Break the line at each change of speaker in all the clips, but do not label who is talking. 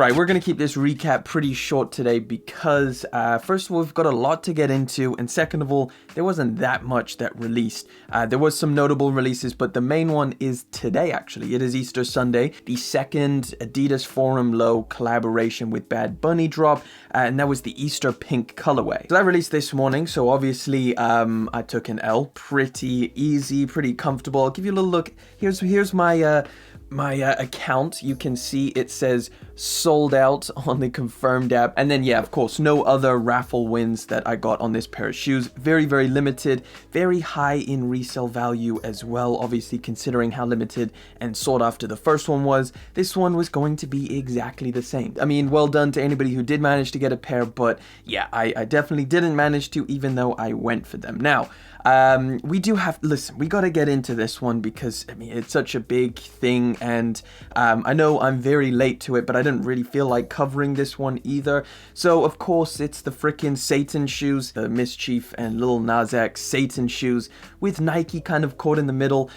Right, we're going to keep this recap pretty short today because first of all, we've got a lot to get into, and second of all, there wasn't that much that released. There was some notable releases, but the main one is today actually. It is Easter Sunday, the second Adidas Forum Low collaboration with Bad Bunny drop, and that was the Easter pink colorway. So that released this morning, so obviously I took an L. Pretty easy, pretty comfortable. I'll give you a little look. Here's my account. You can see it says sold out on the confirmed app, and then yeah, of course, no other raffle wins that I got on this pair of shoes. Very limited, very high in resale value as well, obviously considering how limited and sought after the first one was. This one was going to be exactly the same. I mean, well done to anybody who did manage to get a pair, but yeah, I definitely didn't manage to, even though I went for them. Now we do have, listen, we got to get into this one because I mean, it's such a big thing, and I know I'm very late to it, but I didn't really feel like covering this one either. So of course it's the freaking Satan shoes, the MSCHf and Lil Nas X Satan shoes, with Nike kind of caught in the middle,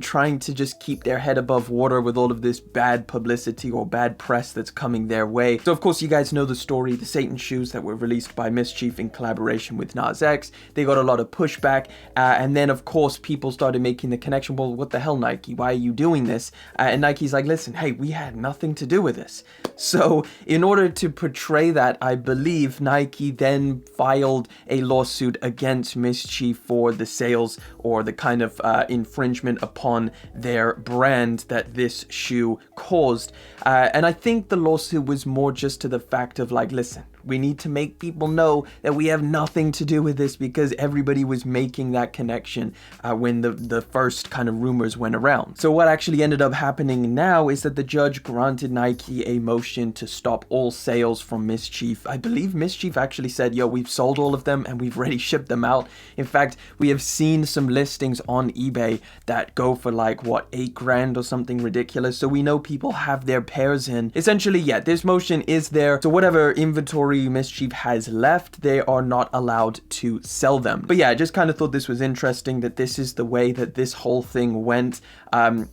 trying to just keep their head above water with all of this bad publicity or bad press that's coming their way. So of course you guys know the story, the Satan shoes that were released by MSCHf in collaboration with Nas X, they got a lot of pushback. And then, of course, people started making the connection, well, what the hell, Nike? Why are you doing this? And Nike's like, listen, hey, we had nothing to do with this. So in order to portray that, I believe Nike then filed a lawsuit against MSCHf for the sales or the kind of infringement upon their brand that this shoe caused. And I think the lawsuit was more just to the fact of like, listen, we need to make people know that we have nothing to do with this, because everybody was making that connection when the first kind of rumors went around. So what actually ended up happening now is that the judge granted Nike a motion to stop all sales from MSCHf. I believe MSCHf actually said, yo, we've sold all of them and we've already shipped them out. In fact, we have seen some listings on eBay that go for like, what, 8 grand or something ridiculous. So we know people have their pairs in. Essentially, yeah, this motion is there. So whatever inventory MSCHf has left, they are not allowed to sell them. But yeah, I just kind of thought this was interesting that this is the way that this whole thing went.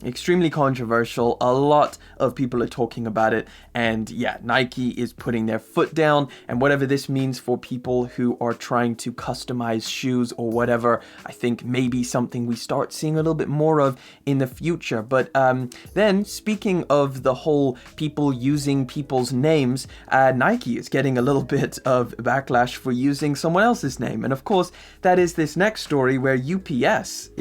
Extremely controversial. A lot of people are talking about it, and yeah, Nike is putting their foot down, and whatever this means for people who are trying to customize shoes or whatever, I think maybe something we start seeing a little bit more of in the future. But then speaking of the whole people using people's names, Nike is getting a little bit of backlash for using someone else's name, and of course that is this next story where USPS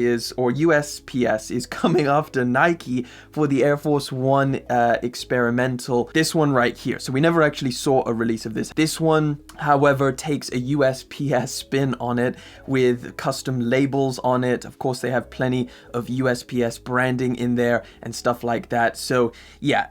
is coming after Nike for the Air Force One experimental. This one right here. So we never actually saw a release of this. This one, however, takes a USPS spin on it with custom labels on it. Of course, they have plenty of USPS branding in there and stuff like that. So yeah,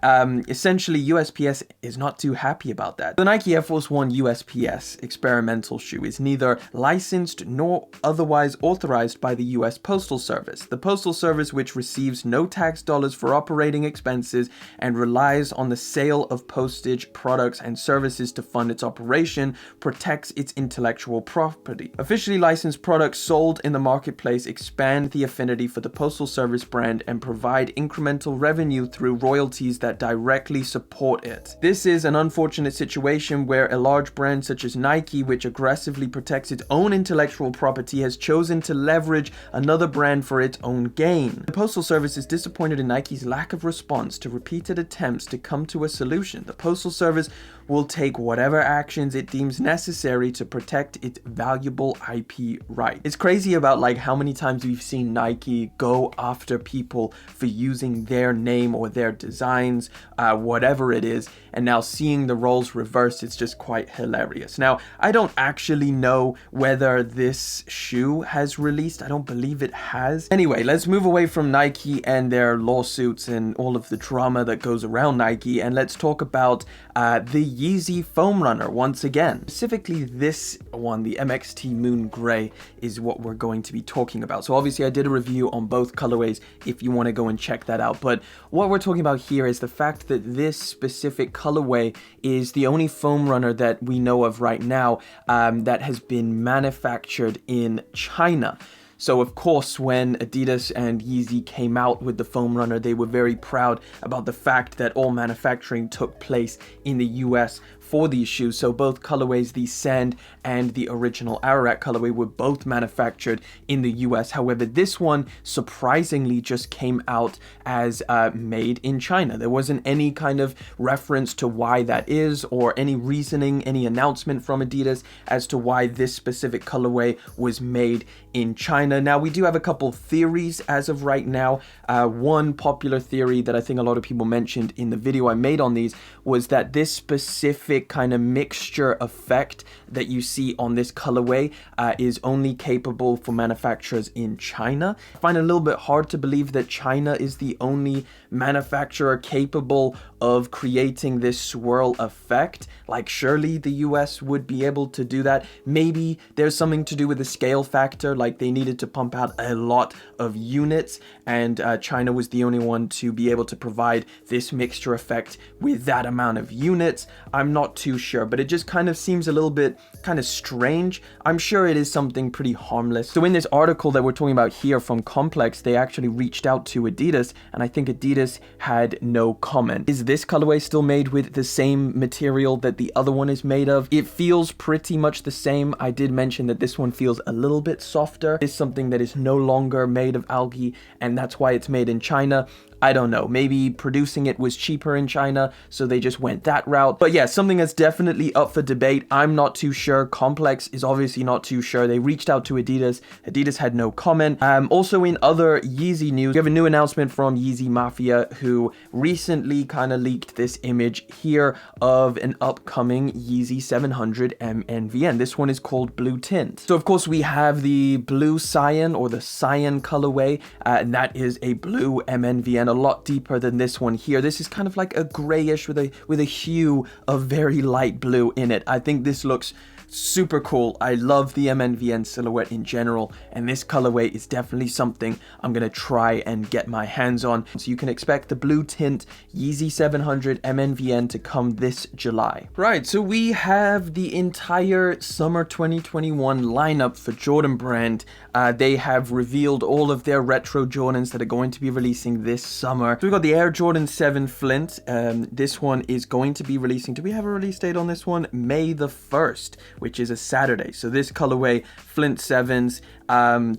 essentially USPS is not too happy about that. The Nike Air Force One USPS experimental shoe is neither licensed nor otherwise authorized by the US Postal Service. The Postal Service, which receives no tax dollars for operating expenses and relies on the sale of postage, products, and services to fund its operation, protects its intellectual property. Officially licensed products sold in the marketplace expand the affinity for the Postal Service brand and provide incremental revenue through royalties that directly support it. This is an unfortunate situation where a large brand such as Nike, which aggressively protects its own intellectual property, has chosen to leverage another brand for its own gain. The Postal Service is disappointed in Nike's lack of response to repeated attempts to come to a solution. The Postal Service will take whatever actions it deems necessary to protect its valuable IP right. It's crazy about like how many times we've seen Nike go after people for using their name or their designs, whatever it is, and now seeing the roles reversed, it's just quite hilarious. Now, I don't actually know whether this shoe has released. I don't believe it has. Anyway, let's move away from Nike and their lawsuits and all of the drama that goes around Nike, and let's talk about the Yeezy foam runner once again. Specifically this one, the MXT Moon Grey, is what we're going to be talking about. So obviously I did a review on both colorways if you want to go and check that out, but what we're talking about here is the fact that this specific colorway is the only foam runner that we know of right now that has been manufactured in China. So of course, when Adidas and Yeezy came out with the foam runner, they were very proud about the fact that all manufacturing took place in the US for these shoes. So both colorways, the Sand and the original Ararat colorway, were both manufactured in the US. However, this one surprisingly just came out as made in China. There wasn't any kind of reference to why that is, or any reasoning, any announcement from Adidas as to why this specific colorway was made in China. Now, we do have a couple theories as of right now. One popular theory that I think a lot of people mentioned in the video I made on these was that this specific kind of mixture effect that you see on this colorway is only capable for manufacturers in China. I find it a little bit hard to believe that China is the only manufacturer capable of creating this swirl effect. Like, surely the US would be able to do that. Maybe there's something to do with the scale factor, like they needed to pump out a lot of units, and China was the only one to be able to provide this mixture effect with that amount of units. I'm not too sure, but it just kind of seems a little bit kind of strange. I'm sure it is something pretty harmless. So in this article that we're talking about here from Complex, they actually reached out to Adidas, and I think Adidas had no comment. Is this colorway still made with the same material that the other one is made of? It feels pretty much the same. I did mention that this one feels a little bit softer. It's something that is no longer made of algae, and that's why it's made in China. I don't know, maybe producing it was cheaper in China, so they just went that route. But yeah, something that's definitely up for debate. I'm not too sure. Complex is obviously not too sure. They reached out to Adidas. Adidas had no comment. Also in other Yeezy news, we have a new announcement from Yeezy Mafia, who recently kind of leaked this image here of an upcoming Yeezy 700 MNVN. This one is called Blue Tint. So of course we have the blue cyan, or the cyan colorway, and that is a blue MNVN, a lot deeper than this one here. This is kind of like a grayish with a hue of very light blue in it. I think this looks super cool. I love the MNVN silhouette in general, and this colorway is definitely something I'm gonna try and get my hands on. So you can expect the Blue Tint Yeezy 700 MNVN to come this July. Right, so we have the entire summer 2021 lineup for Jordan Brand. They have revealed all of their retro Jordans that are going to be releasing this summer. So we've got the Air Jordan 7 Flint. This one is going to be releasing, do we have a release date on this one? May the 1st, which is a Saturday. So this colorway, Flint 7s,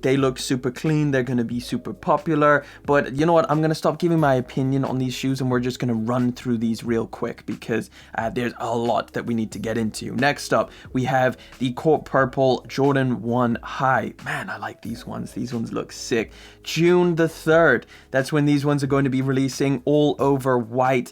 they look super clean. They're going to be super popular. But you know what? I'm going to stop giving my opinion on these shoes, and we're just going to run through these real quick because there's a lot that we need to get into. Next up, we have the Court Purple Jordan 1 High. Man, I like these ones. These ones look sick. June the 3rd. That's when these ones are going to be releasing, all over white,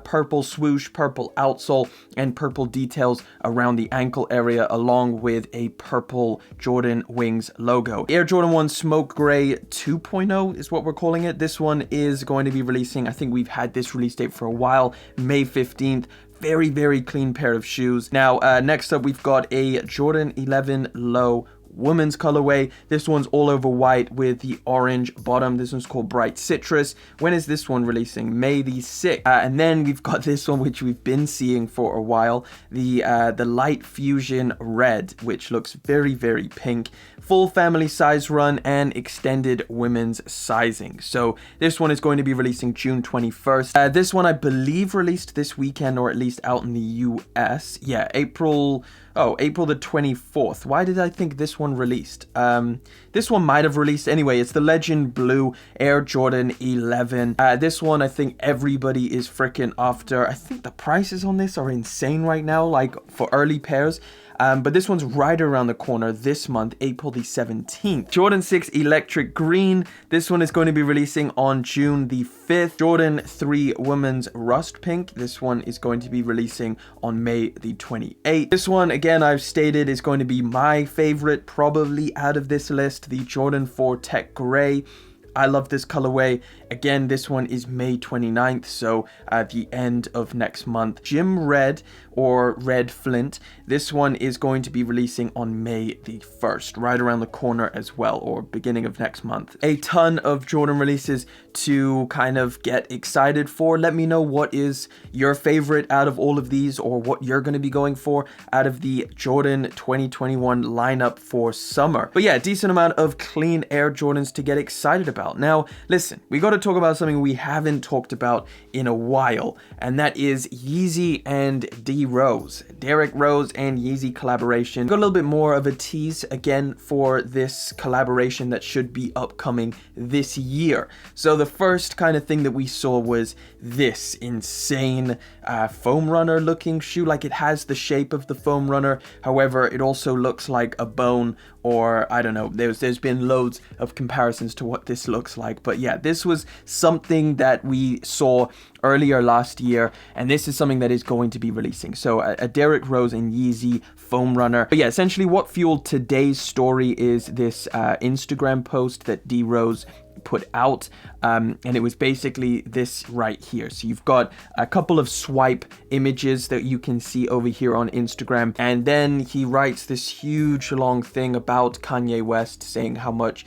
purple swoosh, purple outsole, and purple details around the ankle area, along with a purple Jordan Wings logo. Air Jordan 1 Smoke Gray 2.0 is what we're calling it. This one is going to be releasing, I think we've had this release date for a while, May 15th. Very, very clean pair of shoes. Now, next up, we've got a Jordan 11 Low women's colorway. This one's all over white with the orange bottom. This one's called Bright Citrus. When is this one releasing? May the 6th. And then we've got this one, which we've been seeing for a while, the Light Fusion Red, which looks very, very pink. Full family size run and extended women's sizing. So this one is going to be releasing June 21st. This one I believe released this weekend, or at least out in the US. Yeah, April the 24th. Why did I think this one released? This one might have released anyway. It's the Legend Blue Air Jordan 11. This one I think everybody is freaking after. I think the prices on this are insane right now, like for early pairs. But this one's right around the corner this month, April the 17th. Jordan 6 Electric Green. This one is going to be releasing on June the 5th. Jordan 3 Women's Rust Pink. This one is going to be releasing on May the 28th. This one, again, I've stated is going to be my favorite, probably out of this list. The Jordan 4 Tech Gray. I love this colorway. Again, this one is May 29th, so at the end of next month. Gym Red or Red Flint, this one is going to be releasing on May the 1st, right around the corner as well, or beginning of next month. A ton of Jordan releases to kind of get excited for. Let me know what is your favorite out of all of these, or what you're going to be going for out of the Jordan 2021 lineup for summer. But yeah, decent amount of clean Air Jordans to get excited about. Now, listen, we got to talk about something we haven't talked about in a while, and that is Yeezy and D Rose. Derrick Rose and Yeezy collaboration. Got a little bit more of a tease again for this collaboration that should be upcoming this year. So the first kind of thing that we saw was this insane foam runner looking shoe. Like, it has the shape of the foam runner, however it also looks like a bone, or I don't know, there's been loads of comparisons to what this looks like. But yeah, this was something that we saw earlier last year, and this is something that is going to be releasing. So a Derrick Rose and Yeezy foam runner. But yeah, essentially what fueled today's story is this Instagram post that D Rose put out, and it was basically this right here. So you've got a couple of swipe images that you can see over here on Instagram, and then he writes this huge long thing about Kanye West, saying how much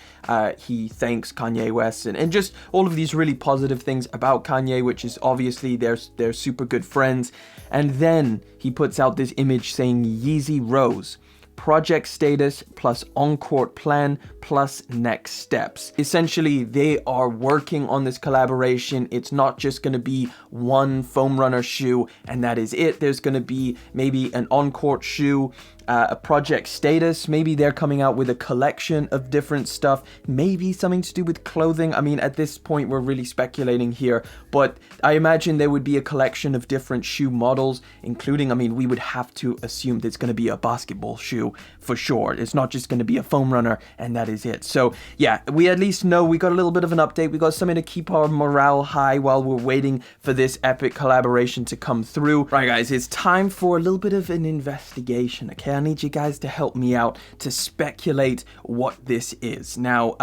he thanks Kanye West, and just all of these really positive things about Kanye, which is obviously they're super good friends. And then he puts out this image saying Yeezy Rose, project status plus on-court plan plus next steps. Essentially, they are working on this collaboration. It's not just going to be one foam runner shoe and that is it. There's going to be maybe an on-court shoe, a project status. Maybe they're coming out with a collection of different stuff, maybe something to do with clothing. I mean, at this point, we're really speculating here, but I imagine there would be a collection of different shoe models, including, I mean, we would have to assume that it's going to be a basketball shoe for sure. It's not just going to be a foam runner and that is it. So yeah, we at least know we got a little bit of an update. We got something to keep our morale high while we're waiting for this epic collaboration to come through. Right guys, it's time for a little bit of an investigation, okay? I need you guys to help me out to speculate what this is. Now,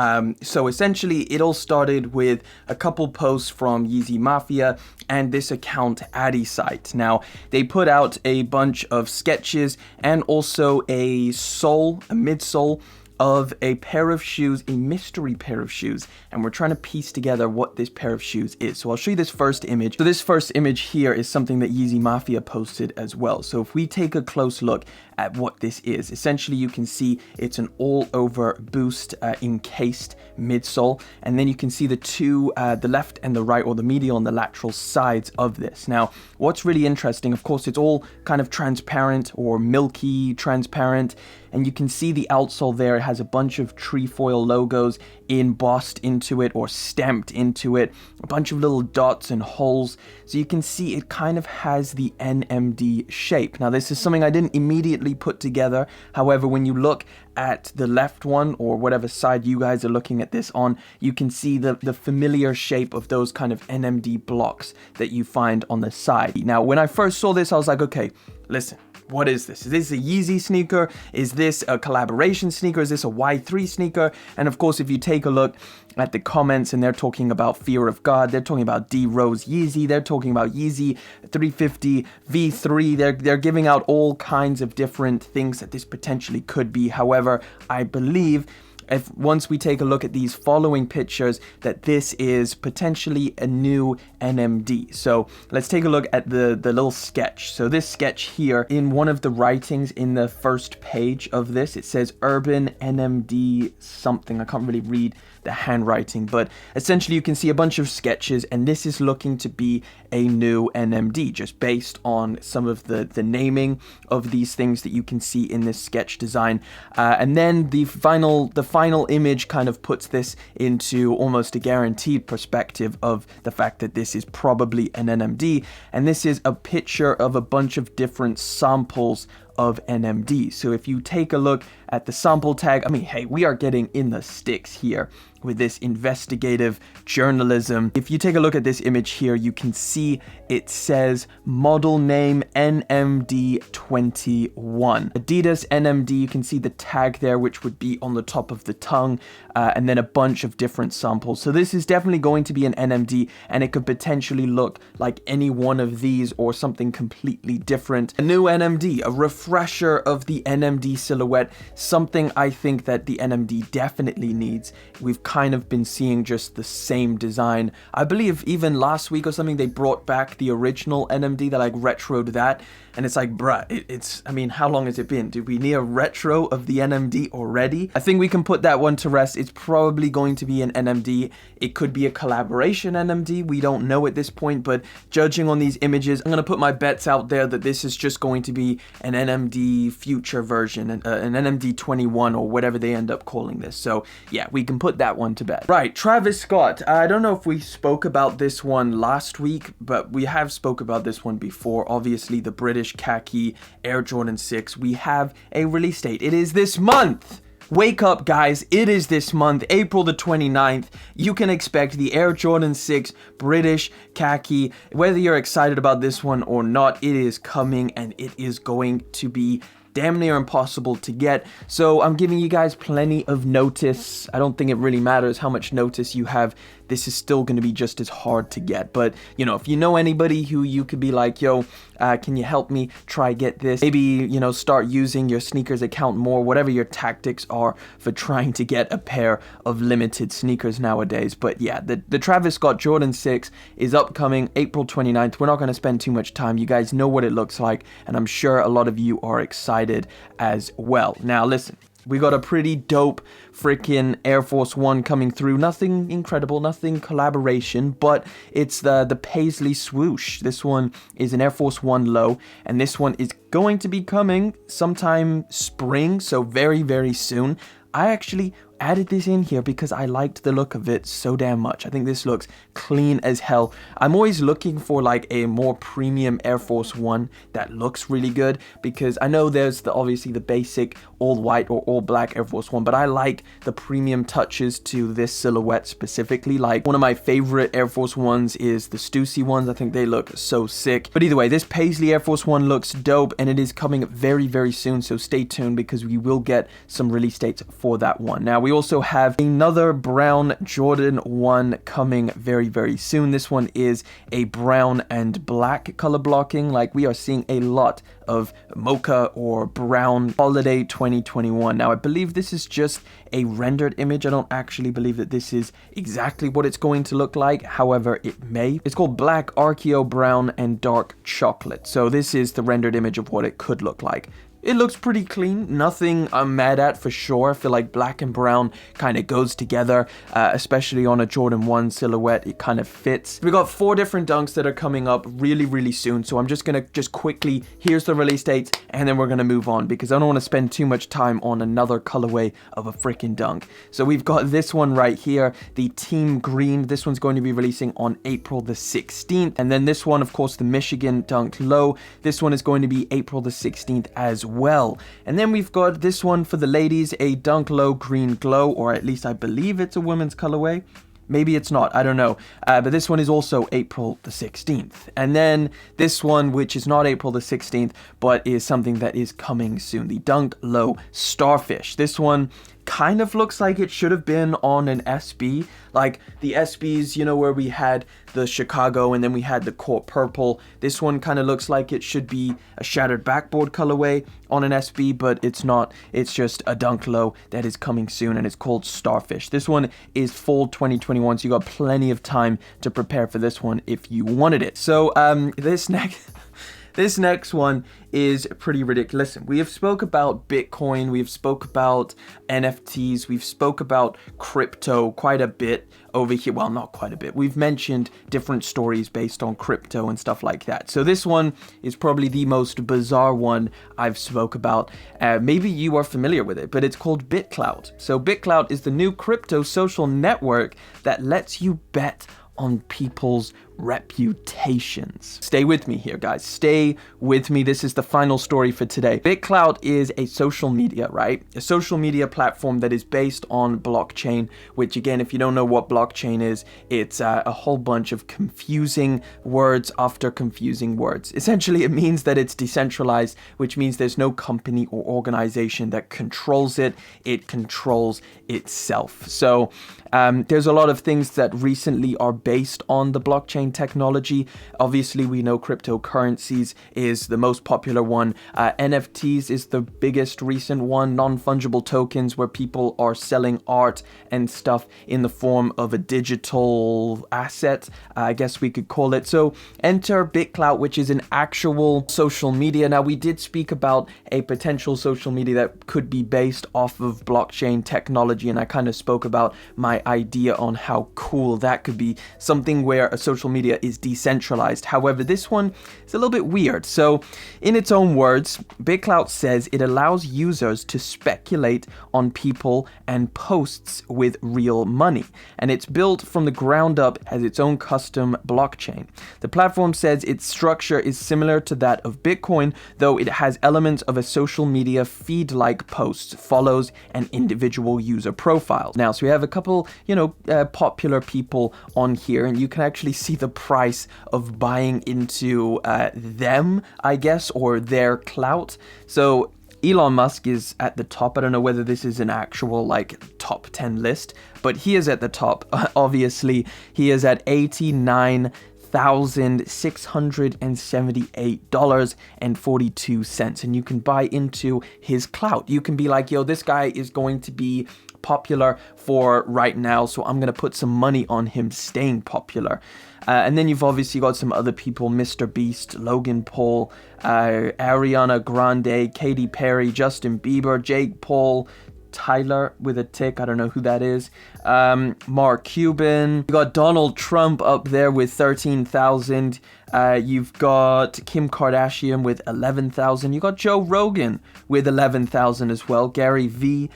so essentially it all started with a couple posts from Yeezy Mafia and this account Adisite. Now, they put out a bunch of sketches and also a midsole of a pair of shoes, a mystery pair of shoes, and we're trying to piece together what this pair of shoes is. So I'll show you this first image. So this first image here is something that Yeezy Mafia posted as well. So if we take a close look at what this is, essentially you can see it's an all-over Boost encased midsole, and then you can see the two, the left and the right, or the medial and the lateral sides of this. Now, what's really interesting, of course, it's all kind of transparent or milky transparent, and you can see the outsole there. It has a bunch of trefoil logos embossed into it or stamped into it, a bunch of little dots and holes. So you can see it kind of has the NMD shape. Now, this is something I didn't immediately put together. However, when you look at the left one, or whatever side you guys are looking at this on, you can see the familiar shape of those kind of NMD blocks that you find on the side. Now, when I first saw this, I was like, okay, listen, what is this? Is this a Yeezy sneaker? Is this a collaboration sneaker? Is this a Y3 sneaker? And of course, if you take a look at the comments, and they're talking about Fear of God, they're talking about D Rose Yeezy, they're talking about Yeezy 350 V3, they're giving out all kinds of different things that this potentially could be. However, I believe if once we take a look at these following pictures, that this is potentially a new NMD. So let's take a look at the little sketch. So this sketch here, in one of the writings in the first page of this, it says Urban NMD something. I can't really read the handwriting, but essentially you can see a bunch of sketches, and this is looking to be a new NMD just based on some of the naming of these things that you can see in this sketch design. And then the final image kind of puts this into almost a guaranteed perspective of the fact that this is probably an NMD, and this is a picture of a bunch of different samples of NMD. So if you take a look at the sample tag, I mean, hey, we are getting in the sticks here with this investigative journalism. If you take a look at this image here, you can see it says model name NMD21. Adidas NMD, you can see the tag there, which would be on the top of the tongue, and then a bunch of different samples. So this is definitely going to be an NMD, and it could potentially look like any one of these or something completely different. A new NMD, a refresher of the NMD silhouette, something I think that the NMD definitely needs. We've kind of been seeing just the same design. I believe even last week or something, they brought back the original NMD. They like retroed that. And it's like, bruh, I mean, how long has it been? Did we need a retro of the NMD already? I think we can put that one to rest. It's probably going to be an NMD. It could be a collaboration NMD. We don't know at this point, but judging on these images, I'm going to put my bets out there that this is just going to be an NMD future version, an NMD 21 or whatever they end up calling this. So yeah, we can put that one to bed. Right, Travis Scott. I don't know if we spoke about this one last week, but we have spoke about this one before. Obviously, the British khaki Air Jordan 6. We have a release date. It is this month. Wake up, guys. It is this month, April the 29th. You can expect the Air Jordan 6 British khaki. Whether you're excited about this one or not, it is coming, and it is going to be damn near impossible to get. So I'm giving you guys plenty of notice. I don't think it really matters how much notice you have. This is still going to be just as hard to get. But, you know, if you know anybody who you could be like, yo, can you help me try get this? Maybe, you know, start using your sneakers account more, whatever your tactics are for trying to get a pair of limited sneakers nowadays. But yeah, the Travis Scott Jordan 6 is upcoming April 29th. We're not going to spend too much time. You guys know what it looks like, and I'm sure a lot of you are excited as well. Now, listen. We got a pretty dope freaking Air Force One coming through. Nothing incredible, nothing collaboration, but it's the Paisley swoosh. This one is an Air Force One low, and this one is going to be coming sometime spring, so very, very soon. I actually added this in here because I liked the look of it so damn much. I think this looks clean as hell. I'm always looking for like a more premium Air Force One that looks really good, because I know there's obviously the basic all white or all black Air Force One, but I like the premium touches to this silhouette specifically. Like one of my favorite Air Force Ones is the Stussy ones. I think they look so sick. But either way, this Paisley Air Force One looks dope, and it is coming very, very soon, so stay tuned because we will get some release dates for that one. Now, we also have another brown Jordan 1 coming very, very soon. This one is a brown and black color blocking. Like, we are seeing a lot of mocha or brown holiday 2021. Now, I believe this is just a rendered image. I don't actually believe that this is exactly what it's going to look like. However, it may. It's called black, Archaeo brown, and dark chocolate. So this is the rendered image of what it could look like. It looks pretty clean, nothing I'm mad at for sure. I feel like black and brown kind of goes together, especially on a Jordan 1 silhouette. It kind of fits. We got 4 different dunks that are coming up really, really soon. So I'm just going to quickly, here's the release dates, and then we're going to move on because I don't want to spend too much time on another colorway of a freaking dunk. So we've got this one right here, the Team Green. This one's going to be releasing on April the 16th. And then this one, of course, the Michigan Dunk Low. This one is going to be April the 16th as well. And then we've got this one for the ladies, a Dunk Low Green Glow, or at least I believe it's a women's colorway. Maybe it's not, I don't know. But this one is also April the 16th. And then this one, which is not April the 16th, but is something that is coming soon, the Dunk Low Starfish. This one kind of looks like it should have been on an SB, like the SBs, you know, where we had the Chicago and then we had the Court Purple. This one kind of looks like it should be a shattered backboard colorway on an SB, but it's not. It's just a Dunk Low that is coming soon, and it's called Starfish. This one is fall 2021, so you got plenty of time to prepare for this one if you wanted it. So this next one is pretty ridiculous. We have spoke about Bitcoin, we've spoke about NFTs, we've spoke about crypto quite a bit over here. Well, not quite a bit. We've mentioned different stories based on crypto and stuff like that. So this one is probably the most bizarre one I've spoke about. Maybe you are familiar with it, but it's called BitClout. So BitClout is the new crypto social network that lets you bet on people's reputations. Stay with me here, guys. Stay with me. This is the final story for today. BitClout is a social media, right? A social media platform that is based on blockchain, which again, if you don't know what blockchain is, it's a whole bunch of confusing words after confusing words. Essentially, it means that it's decentralized, which means there's no company or organization that controls it. It controls itself. So there's a lot of things that recently are based on the blockchain technology. Obviously, we know cryptocurrencies is the most popular one. NFTs is the biggest recent one, non-fungible tokens, where people are selling art and stuff in the form of a digital asset, I guess we could call it. So enter BitClout, which is an actual social media. Now, we did speak about a potential social media that could be based off of blockchain technology, and I kind of spoke about my idea on how cool that could be, something where a social media is decentralized. However, this one is a little bit weird. So in its own words, BitClout says it allows users to speculate on people and posts with real money, and it's built from the ground up as its own custom blockchain. The platform says its structure is similar to that of Bitcoin, though it has elements of a social media feed-like posts, follows, and individual user profiles. Now, so we have a couple, popular people on here, and you can actually see the price of buying into them, I guess, or their clout. So Elon Musk is at the top. I don't know whether this is an actual top 10 list, but he is at the top. Obviously, he is at $89,678.42, and you can buy into his clout. You can be like, yo, this guy is going to be popular for right now, so I'm gonna put some money on him staying popular. And then you've obviously got some other people: Mr. Beast, Logan Paul, Ariana Grande, Katy Perry, Justin Bieber, Jake Paul, Tyler with a tick, I don't know who that is, Mark Cuban. You got Donald Trump up there with 13,000. You've got Kim Kardashian with 11,000. You got Joe Rogan with 11,000 as well. Gary V.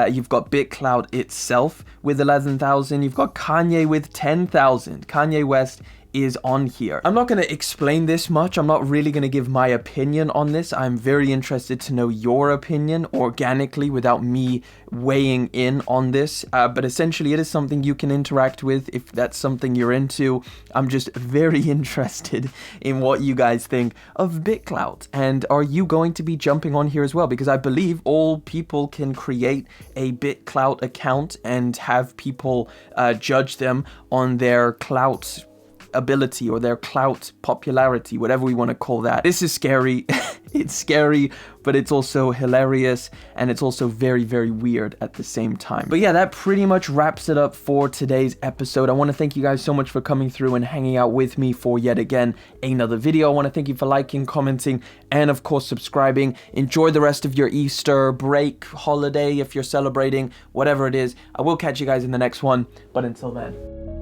You've got BitClout itself with 11,000. You've got Kanye with 10,000. Kanye West is on here. I'm not going to explain this much. I'm not really going to give my opinion on this. I'm very interested to know your opinion organically without me weighing in on this. But essentially, it is something you can interact with if that's something you're into. I'm just very interested in what you guys think of BitClout. And are you going to be jumping on here as well? Because I believe all people can create a BitClout account and have people judge them on their clout ability or their clout popularity, whatever we want to call that. This is scary. It's scary, but it's also hilarious, and it's also very, very weird at the same time. But yeah, that pretty much wraps it up for today's episode. I want to thank you guys so much for coming through and hanging out with me for yet again another video. I want to thank you for liking, commenting, and of course subscribing. Enjoy the rest of your Easter break, holiday if you're celebrating, whatever it is. I will catch you guys in the next one, but until then.